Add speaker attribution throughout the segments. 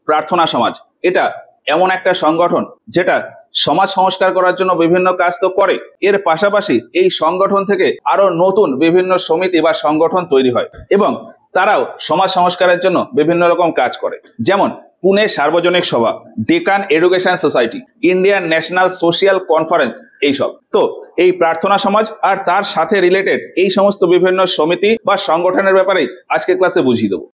Speaker 1: প্রার্থনা সমাজ এটা এমন একটা সংগঠন যেটা সমাজ সংস্কার করার জন্য বিভিন্ন কাজ তো করে, এর পাশাপাশি এই সংগঠন থেকে আরো নতুন বিভিন্ন সমিতি বা সংগঠন তৈরি হয় এবং তারাও সমাজ সংস্কারের জন্য বিভিন্ন রকম কাজ করে। যেমন পুনে সার্বজনিক সভা, Deccan education society, Indian national social conference, এইসব। তো এই প্রার্থনা সমাজ আর তার সাথে রিলেটেড এই সমস্ত বিভিন্ন সমিতি বা সংগঠনের ব্যাপারেই আজকে ক্লাসে বুঝিয়ে দেবো।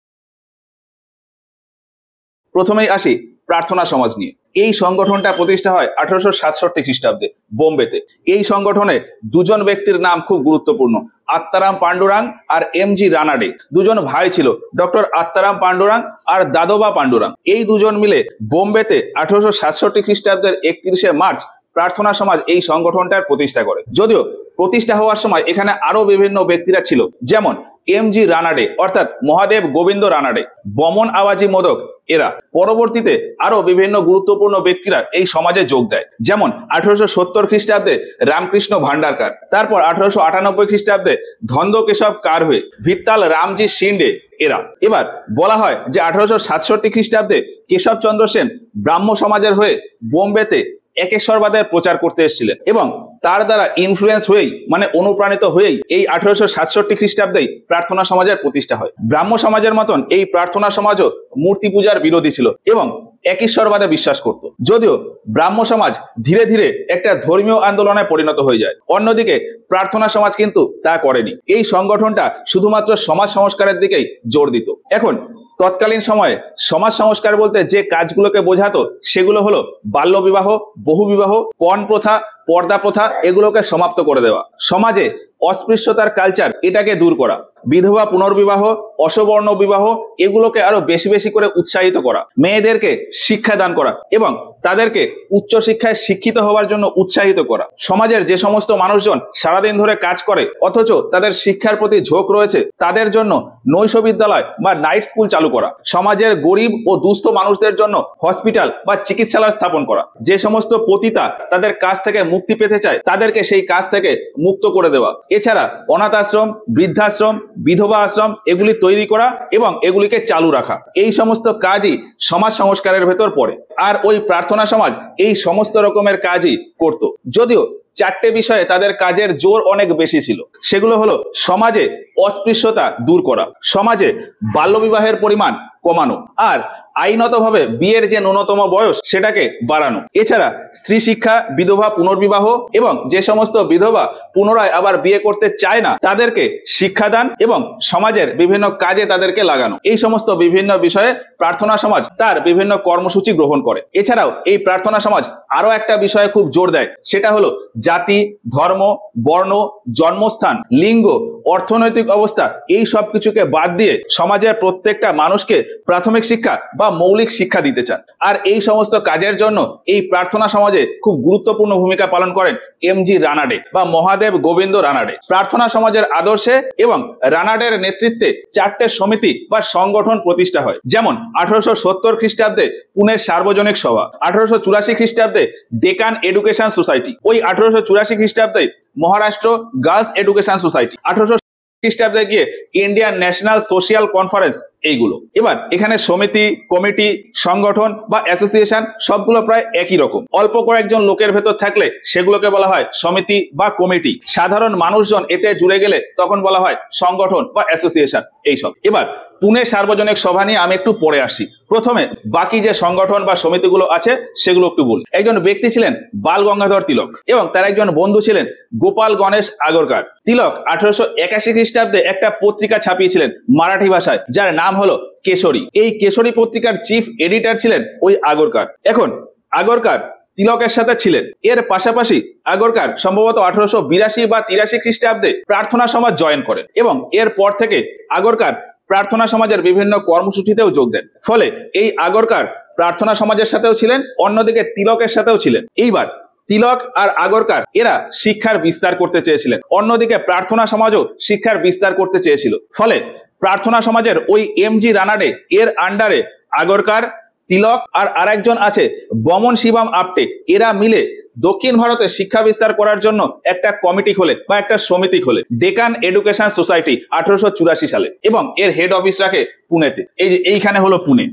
Speaker 1: প্রথমেই আসি প্রার্থনা সমাজ নিয়ে। এই সংগঠনটা প্রতিষ্ঠা হয় 1867 খ্রিস্টাব্দে বোম্বেতে। এই সংগঠনে দুজন ব্যক্তির নাম খুব গুরুত্বপূর্ণ, আত্মারাম পান্ডুরাং আর এমজি রানাডে। দুজন ভাই ছিল, ডক্টর আত্মারাম পান্ডুরাং আর দাদোবা পান্ডুরাং। এই দুজন মিলে বোম্বেতে 1867 খ্রিস্টাব্দের 31শে মার্চ প্রার্থনা সমাজ এই সংগঠনটার প্রতিষ্ঠা করে। যদিও প্রতিষ্ঠা হওয়ার সময় এখানে আরো বিভিন্ন ব্যক্তিরা ছিল, যেমন এমজি রানাডে অর্থাৎ মহাদেব গোবিন্দ রানাডে, বমন আওয়াজি মোদক, এরা। পরবর্তীতে আরো বিভিন্ন গুরুত্বপূর্ণ ব্যক্তিরা এই সমাজে যোগ দেয়, যেমন 1870 খ্রিস্টাব্দে রামকৃষ্ণ ভান্ডারকার, তারপর 1898 খ্রিস্টাব্দে ধন্দ কেশব কারভে, ভিত্তাল রামজি শিন্ডে, এরা। এবার বলা হয় যে 1867 খ্রিস্টাব্দে কেশবচন্দ্র সেন ব্রাহ্ম সমাজের হয়ে বোম্বেতে একেশ্বরবাদের প্রচার করতে এসেছিলেন এবং তার দ্বারা ইনফ্লুয়েন্স হয়েই মানে অনুপ্রাণিত হয়েই এই 1867 খ্রিস্টাব্দেই প্রার্থনা সমাজের প্রতিষ্ঠা হয়। ব্রাহ্ম সমাজের মতন এই প্রার্থনা সমাজও মূর্তি পূজার বিরোধী ছিল এবং একেশ্বরবাদে বিশ্বাস করত। যদিও ব্রাহ্ম সমাজ ধীরে ধীরে একটা ধর্মীয় আন্দোলনে পরিণত হয়ে যায়, অন্যদিকে প্রার্থনা সমাজ কিন্তু তা করেনি। এই সংগঠনটা শুধুমাত্র সমাজ সংস্কারের দিকেই জোর দিত। এখন তৎকালীন সময়ে সমাজ সংস্কার বলতে যে কাজগুলোকে বোঝাতো সেগুলো হলো বাল্যবিবাহ, বহুবিবাহ, পণ প্রথা, পর্দা প্রথা, এগুলোকে সমাপ্ত করে দেওয়া, সমাজে অস্পৃশ্যতার কালচার এটাকে দূর করা, বিধবা পুনর্বিবাহ, অসবর্ণ বিবাহ, এগুলোকে আরো বেশি বেশি করে উৎসাহিত করা, মেয়েদেরকে শিক্ষা দান করা এবং তাদেরকে উচ্চশিক্ষায় শিক্ষিত হওয়ার জন্য উৎসাহিত করা। সমাজের যে সমস্ত মানুষজন সারাদিন ধরে কাজ করে অথচ তাদের শিক্ষার প্রতি ঝোঁক রয়েছে, তাদের জন্য নৈশ বিদ্যালয় বা নাইট স্কুল চালু করা, সমাজের গরিব ও দুস্থ মানুষদের জন্য হসপিটাল বা চিকিৎসালয় স্থাপন করা, যে সমস্ত পতিতা তাদের কাজ থেকে মুক্তি পেতে চায় তাদেরকে সেই কাজ থেকে মুক্ত করে দেওয়া। এছাড়া অনাথ আশ্রম, বৃদ্ধাশ্রম, বিধবা আশ্রম এগুলি তৈরি করা এবং এগুলিকে চালু রাখা, এই সমস্ত কাজই সমাজ সংস্কারের ভেতর পড়ে। আর ওই প্রার্থনা সমাজ এই সমস্ত রকমের কাজই করত। যদিও চারটে বিষয়ে তাদের কাজের জোর অনেক বেশি ছিল, সেগুলো হলো সমাজে অস্পৃশ্যতা দূর করা, সমাজে বাল্যবিবাহের পরিমাণ কমানো, আর আইনতভাবে বিয়ের যে ন্যূনতম বয়স সেটাকে বাড়ানো। এছাড়া স্ত্রী শিক্ষা, বিধবা পুনর্বিবাহ এবং যে সমস্ত বিধবা পুনরায় আবার বিয়ে করতে চায় না তাদেরকে শিক্ষাদান এবং সমাজের বিভিন্ন কাজে তাদেরকে লাগানো, এই সমস্ত বিভিন্ন বিষয়ে প্রার্থনা সমাজ তার বিভিন্ন কর্মসূচি গ্রহণ করে। এছাড়াও এই প্রার্থনা সমাজ আরো একটা বিষয়ে খুব জোর দেয়, সেটা হলো জাতি, ধর্ম, বর্ণ, জন্মস্থান, লিঙ্গ, অর্থনৈতিক অবস্থা, এই সব কিছুকে বাদ দিয়ে সমাজের প্রত্যেকটা মানুষকে প্রাথমিক শিক্ষা বা মৌলিক শিক্ষা দিতে চান। আর এই সমস্ত কাজের জন্য এই প্রার্থনা সমাজে খুব গুরুত্বপূর্ণ ভূমিকা পালন করেন এমজি রানাডে বা মহাদেব গোবিন্দ রানাডে। প্রার্থনা সমাজের আদর্শে এবং রানাডের নেতৃত্বে চারটে সমিতি বা সংগঠন প্রতিষ্ঠা হয়, যেমন 1870 খ্রিস্টাব্দে পুনে সার্বজনিক সভা, 1884 খ্রিস্টাব্দে ডেকান এডুকেশন সোসাইটি, ওই 1884 খ্রিস্টাব্দে মহারাষ্ট্র গার্লস এডুকেশন সোসাইটি, 1800 খ্রিস্টাব্দে গিয়ে ইন্ডিয়ান ন্যাশনাল সোশিয়াল কনফারেন্স, এইগুলো। এবার এখানে সমিতি, কমিটি, সংগঠন বা অ্যাসোসিয়েশন সবগুলো প্রায় একই রকম। অল্প কয়েকজন লোকের ভেতর থাকলে সেগুলোকে বলা হয় সমিতি বা কমিটি। সাধারণ মানুষজন এতে জুড়ে গেলে তখন বলা হয় সংগঠন বা অ্যাসোসিয়েশন, এইসব। এবার পুনে সার্বজনিক সভা নিয়ে আমি একটু পরে আসছি। প্রথমে বাকি যে সংগঠন বা সমিতিগুলো আছে সেগুলো একটু বলি। একজন ব্যক্তি ছিলেন বাল গঙ্গাধর তিলক এবং তার একজন বন্ধু ছিলেন গোপাল গণেশ আগরকার। তিলক 1881 খ্রিস্টাব্দে একটা পত্রিকা ছাপিয়েছিলেন মারাঠি ভাষায়, যার নাম হলো কেশরী। এই কেশরী পত্রিকার চিফ এডিটর ছিলেন ওই আগরকার। এখন আগরকার তিলকের সাথে ছিলেন। এর পাশাপাশি আগরকার সম্ভবত 1882 বা 83 খ্রিস্টাব্দে প্রার্থনা সমাজ জয়েন করেন এবং এর পর থেকে আগরকার প্রার্থনা সমাজের বিভিন্ন কর্মসূচিতেও যোগ দেন। ফলে এই আগরকার প্রার্থনা সমাজের সাথেও ছিলেন, অন্যদিকে তিলকের সাথেও ছিলেন। এইবার তিলক আর আগরকার এরা শিক্ষার বিস্তার করতে চেয়েছিলেন, অন্যদিকে প্রার্থনা সমাজও শিক্ষার বিস্তার করতে চেয়েছিল। ফলে প্রার্থনা সমাজের ওই এমজি রানাডে এর আন্ডারে আগরকার, তিলক আর আরেকজন আছে বমন শিবম আপটে, এরা মিলে দক্ষিণ ভারতে শিক্ষা বিস্তার করার জন্য একটা কমিটি খোলে বা একটা সমিতি খোলে, ডেকান এডুকেশন সোসাইটি, 1884 সালে, এবং এর হেড অফিস রাখে পুনেতে। এই যে এইখানে হলো পুনে।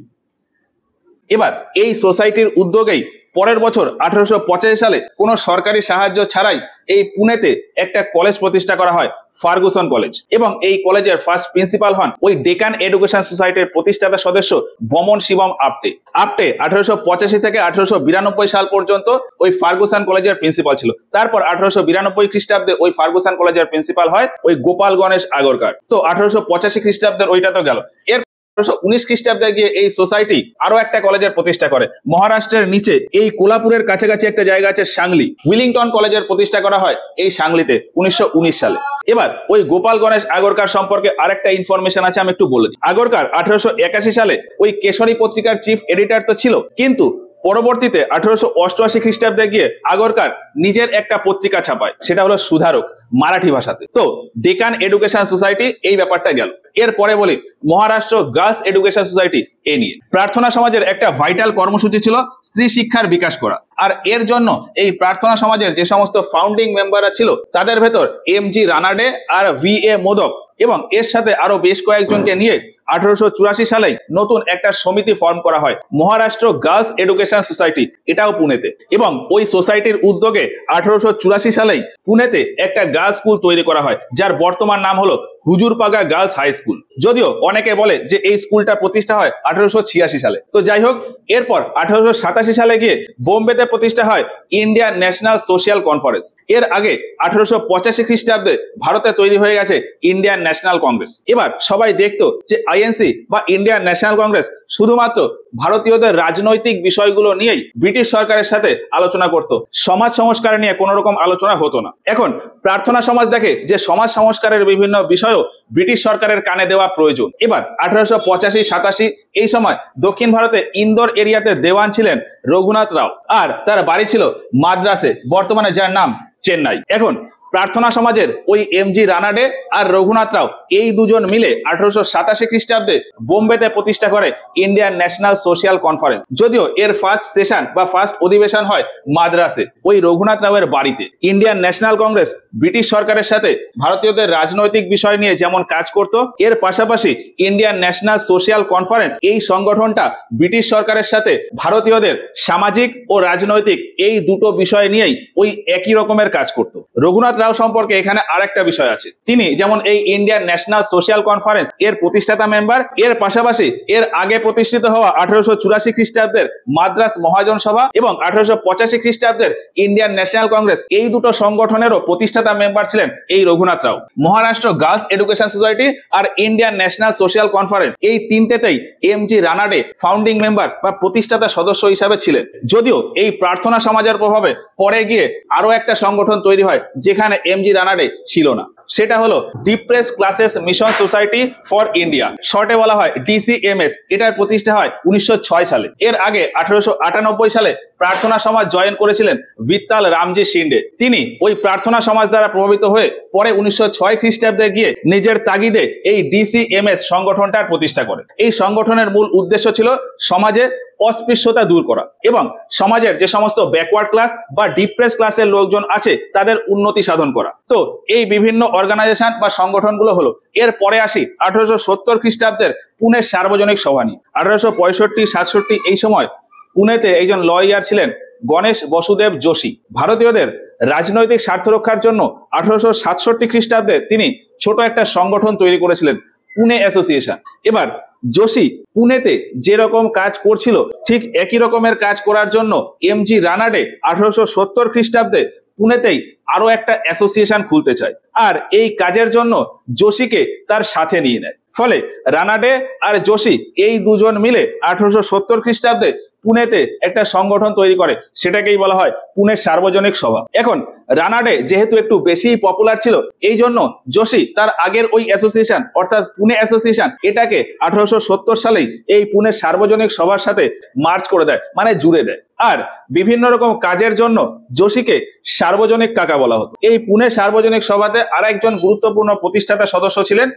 Speaker 1: এবার এই সোসাইটির উদ্যোগেই পরের বছর 1885 সালে কোনো সরকারি সাহায্য ছাড়াই এই পুনেতে একটা কলেজ প্রতিষ্ঠা করা হয়, ফার্গুসন কলেজ। এবং এই কলেজের ফার্স্ট প্রিন্সিপাল হন ওই ডেকান এডুকেশন সোসাইটির প্রতিষ্ঠাতা সদস্য বমন শিবম আপটে। আপটে 1885 থেকে 1892 সাল পর্যন্ত ওই ফার্গুসন কলেজের প্রিন্সিপাল ছিল। তারপর 1892 খ্রিস্টাব্দে ওই ফার্গুসন কলেজের প্রিন্সিপাল হয় ওই গোপাল গণেশ আগরকার। তো 1885 খ্রিস্টাব্দের ওইটা তো গেল। এর 1919 খ্রিস্টাব্দে গিয়ে এই সোসাইটি আরো একটা কলেজের প্রতিষ্ঠা করে মহারাষ্ট্রের নিচে এই কোলাপুরের কাছাকাছি একটা জায়গা আছে সাংলি, উইলিংটন কলেজের প্রতিষ্ঠা করা হয় এই সাংলিতে 1919 সালে। এবার ওই গোপাল গণেশ আগরকার সম্পর্কে আরেকটা ইনফরমেশন আছে, আমি একটু বলে দিই। আগরকার 1881 সালে ওই কেশরী পত্রিকার চিফ এডিটর তো ছিল, কিন্তু পরবর্তীতে 1888 খ্রিস্টাব্দে গিয়ে আগরকার নিজের একটা পত্রিকা ছাপায়, সেটা হলো সুধারক, মারাঠি ভাষাতে। তো ডেকান এডুকেশন সোসাইটি এই ব্যাপারটা গেল। এরপরে বলি মহারাষ্ট্র গার্লস এডুকেশন সোসাইটি এ নিয়ে। প্রার্থনা সমাজের একটা ভাইটাল কর্মসূচি ছিল স্ত্রী শিক্ষার বিকাশ করা। আর এর জন্য এই প্রার্থনা সমাজের যে সমস্ত ফাউন্ডিং মেম্বাররা ছিল তাদের ভেতর এম.জি. রানাডে আর ভি.এ. মোদক এবং এর সাথে আরো বেশ কয়েকজনকে নিয়ে 1884 সালে নতুন একটা সমিতি ফর্ম করা হয়, মহারাষ্ট্র গার্লস এডুকেশন সোসাইটি, এটাও পুনেতে। এবং ওই সোসাইটির উদ্যোগে 1884 সালেই পুনেতে একটা গার্লস স্কুল তৈরি করা হয়, যার বর্তমান নাম হলো হুজুরপাগা গার্লস হাই স্কুল। যদিও অনেকে বলে যে এই স্কুলটা প্রতিষ্ঠা হয় 1886 সালে। তো যাই হোক, এরপর 1887 সালে গিয়ে বোম্বেতে প্রতিষ্ঠা হয় ইন্ডিয়ান ন্যাশনাল সোশ্যাল কনফারেন্স। এর আগে 1885 খ্রিস্টাব্দে ভারতে তৈরি হয়ে গেছে ইন্ডিয়ান ন্যাশনাল কংগ্রেস। এবার সবাই দেখতো যে আইএনসি বা ইন্ডিয়ান ন্যাশনাল কংগ্রেস শুধুমাত্র ভারতীয়দের রাজনৈতিক বিষয়গুলো নিয়েই ব্রিটিশ সরকারের সাথে আলোচনা করত, সমাজ সংস্কার নিয়ে কোনো রকম আলোচনা হতো না। এখন প্রার্থনা সমাজ দেখে যে সমাজ সংস্কারের বিভিন্ন বিষয়ও ব্রিটিশ সরকারের কানে দেওয়া প্রয়োজন। এবার 1885-87 এই সময় দক্ষিণ ভারতে ইন্দোর এরিয়াতে দেওয়ান ছিলেন রঘুনাথ রাও, আর তার বাড়ি ছিল মাদ্রাসে, বর্তমানে যার নাম চেন্নাই। এখন প্রার্থনা সমাজের ওই এম.জি. রানাডে আর রঘুনাথ রাও এই দুজন মিলে 1887 খ্রিস্টাব্দে বোম্বেতে প্রতিষ্ঠা করে ইন্ডিয়ান ন্যাশনাল সোশ্যাল কনফারেন্স। যদিও এর ফার্স্ট সেশন বা ফার্স্ট অধিবেশন হয় মাদ্রাসে, ওই রঘুনাথ রাওয়ের বাড়িতে। ইন্ডিয়ান ন্যাশনাল কংগ্রেস ব্রিটিশ সরকারের সাথে ভারতীয়দের রাজনৈতিক বিষয় নিয়ে যেমন কাজ করত, এর পাশাপাশি ইন্ডিয়ান ন্যাশনাল সোশ্যাল কনফারেন্স এই সংগঠনটা ব্রিটিশ সরকারের সাথে ভারতীয়দের সামাজিক ও রাজনৈতিক এই দুটো বিষয় নিয়েই ওই একই রকমের কাজ করত। রঘুনাথ রাও সম্পর্কে এখানে আরেকটা বিষয় আছে, তিনি যেমন এই ইন্ডিয়ান ন্যাশনাল সোশ্যাল কনফারেন্স এর প্রতিষ্ঠাতা মেম্বার, এর পাশাপাশি এর আগে প্রতিষ্ঠিত হওয়া 1884 খ্রিস্টাব্দের মাদ্রাস মহাজন সভা এবং 1885 খ্রিস্টাব্দের ইন্ডিয়ান ন্যাশনাল কংগ্রেস এই দুটো সংগঠনেরও প্রতিষ্ঠাতা মেম্বার ছিলেন এই রঘুনাথ রাও। মহারাষ্ট্র গার্লস এডুকেশন সোসাইটি আর ইন্ডিয়ান ন্যাশনাল সোশ্যাল কনফারেন্স এই তিনটেতেই এম.জি. রানাডে ফাউন্ডিং মেম্বার বা প্রতিষ্ঠাতা সদস্য হিসাবে ছিলেন। যদিও এই প্রার্থনা সমাজের প্রভাবে পরে গিয়ে আরো একটা সংগঠন তৈরি হয় যেখানে এম.জি. রানাডে ছিল না, সেটা হলো depressed classes mission society for India, শর্টে বলা হয় DCMS। এটার প্রতিষ্ঠা হয় 1906 সালে। এর আগে 1898 সালে প্রার্থনা সমাজ জয়েন করেছিলেন বিত্তাল রামজি শিন্ডে। তিনি ওই প্রার্থনা সমাজ দ্বারা প্রভাবিত হয়ে পরে 1906 খ্রিস্টাব্দে গিয়ে নিজের তাগিদে এই DCMS সংগঠনটার প্রতিষ্ঠা করে। এই সংগঠনের মূল উদ্দেশ্য ছিল সমাজে অস্পৃশ্যতা দূর করা এবং সমাজের যে সমস্ত ব্যাকওয়ার্ড ক্লাস বা ডিপ্রেস ক্লাসের লোকজন আছে তাদের উন্নতি সাধন করা। তো এই বিভিন্ন অর্গানাইজেশন বা সংগঠনগুলো হলো। এর পরে আসি 1870 খ্রিস্টাব্দের পুনের সার্বজনিক সভা নিয়ে। 1865-67 এই সময় পুনেতে একজন লয়ার ছিলেন গণেশ বসুদেব যোশী। ভারতীয়দের রাজনৈতিক স্বার্থ রক্ষার জন্য 1867 খ্রিস্টাব্দে তিনি ছোট একটা সংগঠন তৈরি করেছিলেন, পুনে অ্যাসোসিয়েশন। এবার যোশী পুনেতে যেরকম কাজ করছিল ঠিক একই রকমের কাজ করার জন্য এম.জি. রানাডে 1870 খ্রিস্টাব্দে পুনেতেই আরো একটা অ্যাসোসিয়েশন খুলতে চায়, আর এই কাজের জন্য যোশীকে তার সাথে নিয়ে নেয়। ফলে রানাডে আর যোশী এই দুজন মিলে 1870 খ্রিস্টাব্দে পুনেতে একটা সংগঠন তৈরি করে, সেটাকেই বলা হয় পুনে সার্বজনিক সভা। এখন রানাডে যেহেতু একটু বেশি পপুলার ছিল, এই জন্য যোশী তার আগের ওই অ্যাসোসিয়েশন অর্থাৎ পুনে অ্যাসোসিয়েশন এটাকে 1870 সালেই এই পুনে সার্বজনিক সভার সাথে মার্চ করে দেয়, মানে জুড়ে দেয়। আর বিভিন্ন রকম কাজের জন্য যোশীকে সার্বজনিক কাকা বলা হতো। এই পুনে সার্বজনিক সভাতে আরেকজন গুরুত্বপূর্ণ প্রতিষ্ঠাতা সদস্য ছিলেন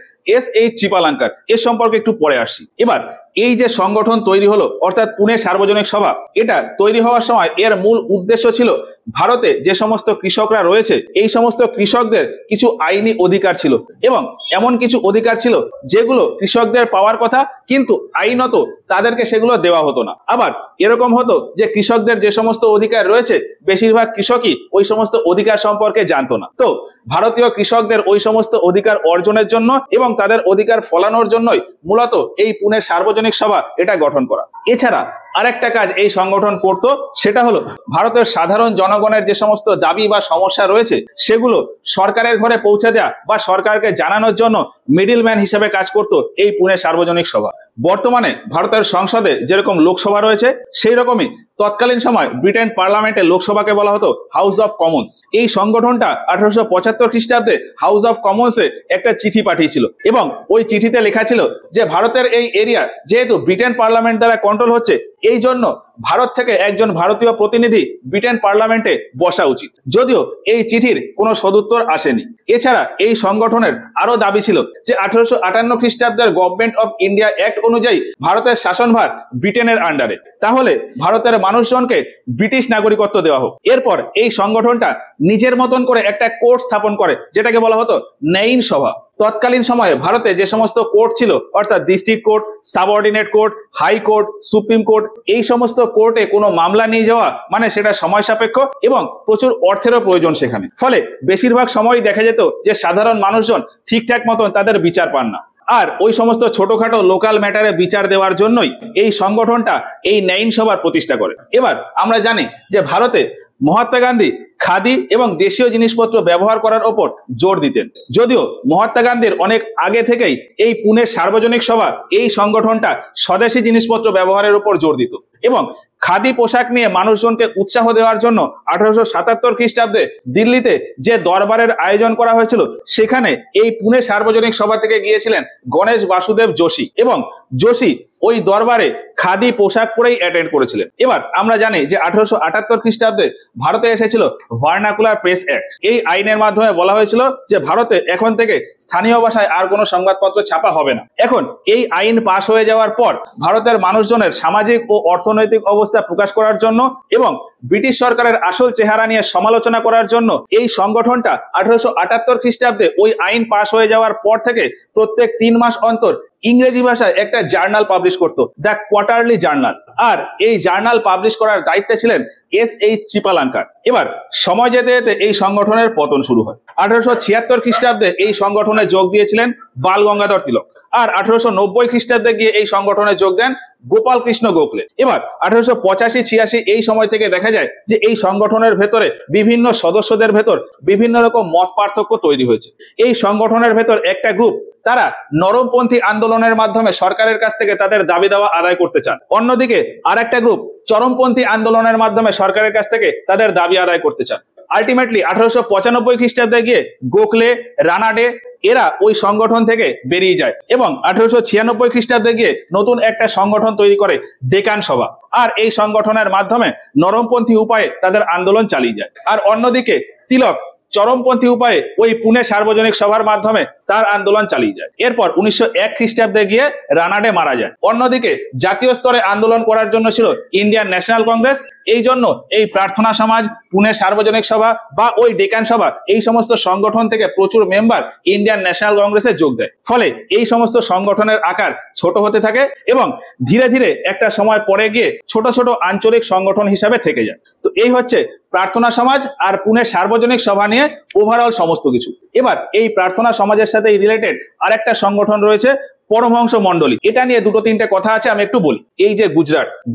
Speaker 1: S.H. চিপালাঙ্কার। এর সম্পর্কে একটু পরে আসছি। এবার এই যে সংগঠন তৈরি হলো অর্থাৎ পুনে সার্বজনিক সভা, এটা তৈরি হওয়ার সময় এর মূল উদ্দেশ্য ছিল ভারতে যে সমস্ত কৃষকরা রয়েছে এই সমস্ত কৃষকদের কিছু আইনি অধিকার ছিল এবং এমন কিছু অধিকার ছিল যেগুলো কৃষকদের পাওয়ার কথা, কিন্তু আইনত তাদেরকে সেগুলো দেওয়া হতো না। আবার এরকম হতো যে কৃষকদের যে সমস্ত অধিকার রয়েছে বেশিরভাগ কৃষকই ওই সমস্ত অধিকার সম্পর্কে জানতো না। তো ভারতীয় কৃষকদের ওই সমস্ত অধিকার অর্জনের জন্য এবং তাদের অধিকার ফলানোর জন্যই মূলত এই পুনের সার্বজনিক সভা এটা গঠন করা। এছাড়া আরেকটা কাজ এই সংগঠন করত, সেটা হলো ভারতের সাধারণ জনগণের যে সমস্ত দাবি বা সমস্যা রয়েছে সেগুলো সরকারের ঘরে পৌঁছে দেওয়া বা সরকারকে জানানোর জন্য মিডলম্যান হিসেবে কাজ করত এই পুনে সার্বজনিক সভা। বর্তমানে ভারতের সংসদে যেরকম লোকসভা রয়েছে সেই রকমই তৎকালীন সময় ব্রিটেন পার্লামেন্টে লোকসভাকে বলা হতো হাউস অফ কমন্স। এই সংগঠনটা 1875 খ্রিস্টাব্দে হাউস অফ কমন্সে একটা চিঠি পাঠিয়েছিল এবং ওই চিঠিতে লেখা ছিল যে ভারতের এই এরিয়া যেহেতু ব্রিটেন পার্লামেন্ট দ্বারা কন্ট্রোল হচ্ছে, এই জন্য ভারত থেকে একজন ভারতীয় প্রতিনিধি ব্রিটেন পার্লামেন্টে বসা উচিত। যদিও এই চিঠির কোনো সদুত্তর আসেনি। এছাড়া এই সংগঠনের আরো দাবি ছিল যে 1858 খ্রিস্টাব্দের গভর্নমেন্ট অফ ইন্ডিয়া অ্যাক্ট অনুযায়ী ভারতের শাসনভার ব্রিটেনের আন্ডারে, তাহলে ভারতের মানুষজনকে ব্রিটিশ নাগরিকত্ব দেওয়া হোক। এরপর এই সংগঠনটা নিজের মতন করে একটা কোর্ট স্থাপন করে যেটাকে বলা হতো ন্যায়ীন সভা। তৎকালীন সময়ে ভারতে যে সমস্ত কোর্ট ছিল অর্থাৎ district court, subordinate court, high court, supreme court, এই সমস্ত কোর্টে কোনো মামলা নিয়ে যাওয়া মানে সেটা সময় সাপেক্ষ এবং প্রচুর অর্থেরও প্রয়োজন সেখানে। ফলে বেশিরভাগ সময়ই দেখা যেত যে সাধারণ মানুষজন ঠিকঠাক মতন তাদের বিচার পান না। আর ওই সমস্ত ছোটখাটো লোকাল ম্যাটারে বিচার দেওয়ার জন্যই এই সংগঠনটা এই ন্যায়ীন সভার প্রতিষ্ঠা করে। এবার আমরা জানি যে ভারতে মহাত্মা গান্ধী খাদি এবং দেশীয় জিনিসপত্র ব্যবহার করার ওপর জোর দিতেন। যদিও মহাত্মা গান্ধীর অনেক আগে থেকেই এই পুনের সার্বজনিক সভা এই সংগঠনটা স্বদেশী জিনিসপত্র ব্যবহারের উপর জোর দিত এবং খাদি পোশাক নিয়ে মানুষজনকে উৎসাহ দেওয়ার জন্য 1877 খ্রিস্টাব্দে দিল্লিতে যে দরবারের আয়োজন করা হয়েছিল সেখানে এই পুনে সার্বজনিক সভা থেকে গিয়েছিলেন গণেশ বাসুদেব যোশী এবং যোশী ওই দরবারে খাদি পোশাক পরেই অ্যাটেন্ড করেছিলেন। এবার আমরা জানি যে 1878 খ্রিস্টাব্দে ভারতে এসেছিল ভার্নাকুলার প্রেস অ্যাক্ট। এই আইনের মাধ্যমে বলা হয়েছিল যে ভারতে এখন থেকে স্থানীয় ভাষায় আর কোনো সংবাদপত্র ছাপা হবে না। এখন এই আইন পাশ হয়ে যাওয়ার পর ভারতের মানুষজনের সামাজিক ও অর্থনৈতিক অবস্থা প্রকাশ করার জন্য এবং ব্রিটিশ সরকারের আসল চেহারা নিয়ে সমালোচনা করার জন্য এই সংগঠনটা 1878 খ্রিস্টাব্দে ওই আইন পাশ হয়ে যাওয়ার পর থেকে প্রত্যেক 3 মাস অন্তর ইংরেজি ভাষায় একটা জার্নাল পাবলিশ করত, দ্য কোয়ার্টারলি জার্নাল। আর এই জার্নাল পাবলিশ করার দায়িত্বে ছিলেন SH চিপালাঙ্কার। এবার সময় যেতে যেতে এই সংগঠনের পতন শুরু হয়। 1876 খ্রিস্টাব্দে এই সংগঠনে যোগ দিয়েছিলেন বাল গঙ্গাধর তিলক। আর 1890 খ্রিস্টাব্দে গিয়ে এই সংগঠনে যোগ দেন গোপাল কৃষ্ণ গোখলে। এবার 1885-86 এই সময় থেকে দেখা যায় যে এই সংগঠনের ভেতরে বিভিন্ন সদস্যদের ভেতর বিভিন্ন রকম মত পার্থক্য তৈরি হয়েছে। এই সংগঠনের ভেতর একটা গ্রুপ তারা নরমপন্থী আন্দোলনের মাধ্যমে সরকারের কাছ থেকে তাদের দাবি দাওয়া আদায় করতে চান, অন্যদিকে আরেকটা গ্রুপ চরমপন্থী আন্দোলনের মাধ্যমে সরকারের কাছ থেকে তাদের দাবি আদায় করতে চান। আলটিমেটলি 1895 খ্রিস্টাব্দে গিয়ে গোখলে, রানাডে এরা ওই সংগঠন থেকে বেরিয়ে যায় এবং 1896 খ্রিস্টাব্দে গিয়ে নতুন একটা সংগঠন তৈরি করে ডেকান সভা। আর এই সংগঠনের মাধ্যমে নরমপন্থী উপায়ে তাদের আন্দোলন চালিয়ে যায়। আর অন্যদিকে তিলক চরমপন্থী উপায়ে ওই পুনে সার্বজনিক সভার মাধ্যমে তার আন্দোলন চালিয়ে যায়। এরপর 1901 খ্রিস্টাব্দে গিয়ে রানাডে মারা যায়। অন্যদিকে জাতীয় স্তরে আন্দোলন করার জন্য ছিল ইন্ডিয়ান ন্যাশনাল কংগ্রেস। এই জন্য এই প্রার্থনা সমাজ, পুনে সার্বজনিক সভা বা ওই ডেকান সভা এই সমস্ত সংগঠন থেকে প্রচুর মেম্বার ইন্ডিয়ান ন্যাশনাল কংগ্রেসে যোগ দেয়। ফলে এই সমস্ত সংগঠনের আকার ছোট হতে থাকে এবং ধীরে ধীরে একটা সময় পরে গিয়ে ছোট ছোট আঞ্চলিক সংগঠন হিসাবে থেকে যায়। তো এই হচ্ছে প্রার্থনা সমাজ আর পুনে সার্বজনিক সভা নিয়ে ওভারঅল সমস্ত কিছু। এবার এই প্রার্থনা সমাজের সাথে রিলেটেড আরেকটা সংগঠন রয়েছে পরমহংস মণ্ডলী। এটা নিয়ে দুটো তিনটে কথা আছে, আমি একটু বলি। এই যে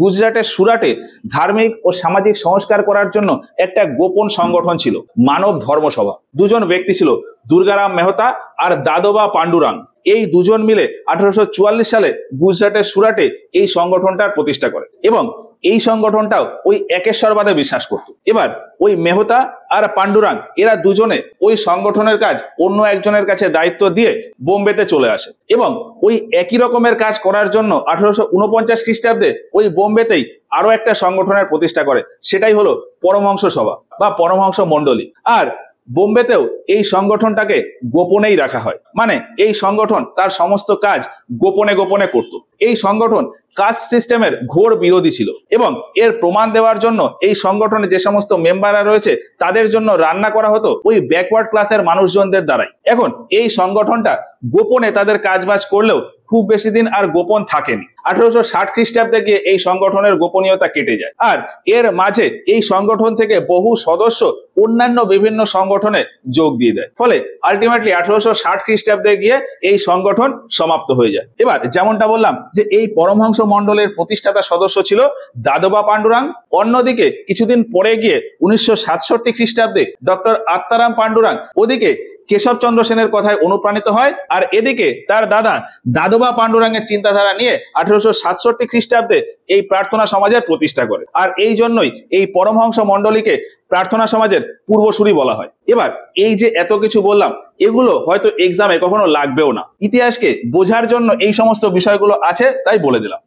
Speaker 1: গুজরাটের সুরাটে ধার্মিক ও সামাজিক সংস্কার করার জন্য একটা গোপন সংগঠন ছিল মানব ধর্ম সভা। দুজন ব্যক্তি ছিল, দুর্গারাম মেহতা আর দাদোবা পান্ডুরাং। এই দুজন মিলে 1844 সালে গুজরাটের সুরাটে এই সংগঠনটার প্রতিষ্ঠা করে এবং এই সংগঠনটাও ওই একেশ্বরবাদে বিশ্বাস করত। এবার ওই মেহতা আর পান্ডুরাং এরা দুজনে ওই সংগঠনের কাজ অন্য একজনের কাছে দায়িত্ব দিয়ে বোম্বেতে চলে আসে এবং ওই একই রকমের কাজ করার জন্য 1849 খ্রিস্টাব্দে ওই বোম্বেতেই আরো একটা সংগঠনের প্রতিষ্ঠা করে, সেটাই হলো পরমহংস সভা বা পরমহংস মণ্ডলী। আর বোম্বেতেও এই সংগঠনটাকে গোপনেই রাখা হয়, মানে এই সংগঠন তার সমস্ত কাজ গোপনে গোপনে করত। এই সংগঠন কাস্ট সিস্টেমের ঘোর বিরোধী ছিল এবং এর প্রমাণ দেওয়ার জন্য এই সংগঠনে যে সমস্ত মেম্বাররা রয়েছে তাদের জন্য রান্না করা হতো ওই ব্যাকওয়ার্ড ক্লাসের মানুষজনদের দ্বারাই। এখন এই সংগঠনটা গোপনে তাদের কাজবাজ করলেও খুব বেশি দিন আর গোপন থাকেনি। 1860 খ্রিস্টাব্দে গিয়ে এই সংগঠনের গোপনীয়তা কেটে যায়, আর এর মাঝে এই সংগঠন থেকে বহু সদস্য অন্যান্য বিভিন্ন সংগঠনে যোগ দিয়ে দেয়। ফলে আলটিমেটলি 1860 খ্রিস্টাব্দে গিয়ে এই সংগঠন সমাপ্ত হয়ে যায়। এবার যেমনটা বললাম যে এই পরমহংস মণ্ডলের প্রতিষ্ঠাতা সদস্য ছিল দাদোবা পান্ডুরাং। অন্যদিকে কিছুদিন পরে গিয়ে 1967 খ্রিস্টাব্দে ডক্টর আত্মারাম পান্ডুরাং ওদিকে কেশবচন্দ্র সেনের কথায় অনুপ্রাণিত হয়, আর এদিকে তার দাদা দাদোবা পান্ডুরাঙের চিন্তাধারা নিয়ে 1867 খ্রিস্টাব্দে এই প্রার্থনা সমাজের প্রতিষ্ঠা করে। আর এই জন্যই এই পরমহংস মণ্ডলীকে প্রার্থনা সমাজের পূর্বসূরি বলা হয়। এবার এই যে এত কিছু বললাম এগুলো হয়তো এক্সামে কখনো লাগবেও না, ইতিহাসকে বোঝার জন্য এই সমস্ত বিষয়গুলো আছে তাই বলে দিলাম।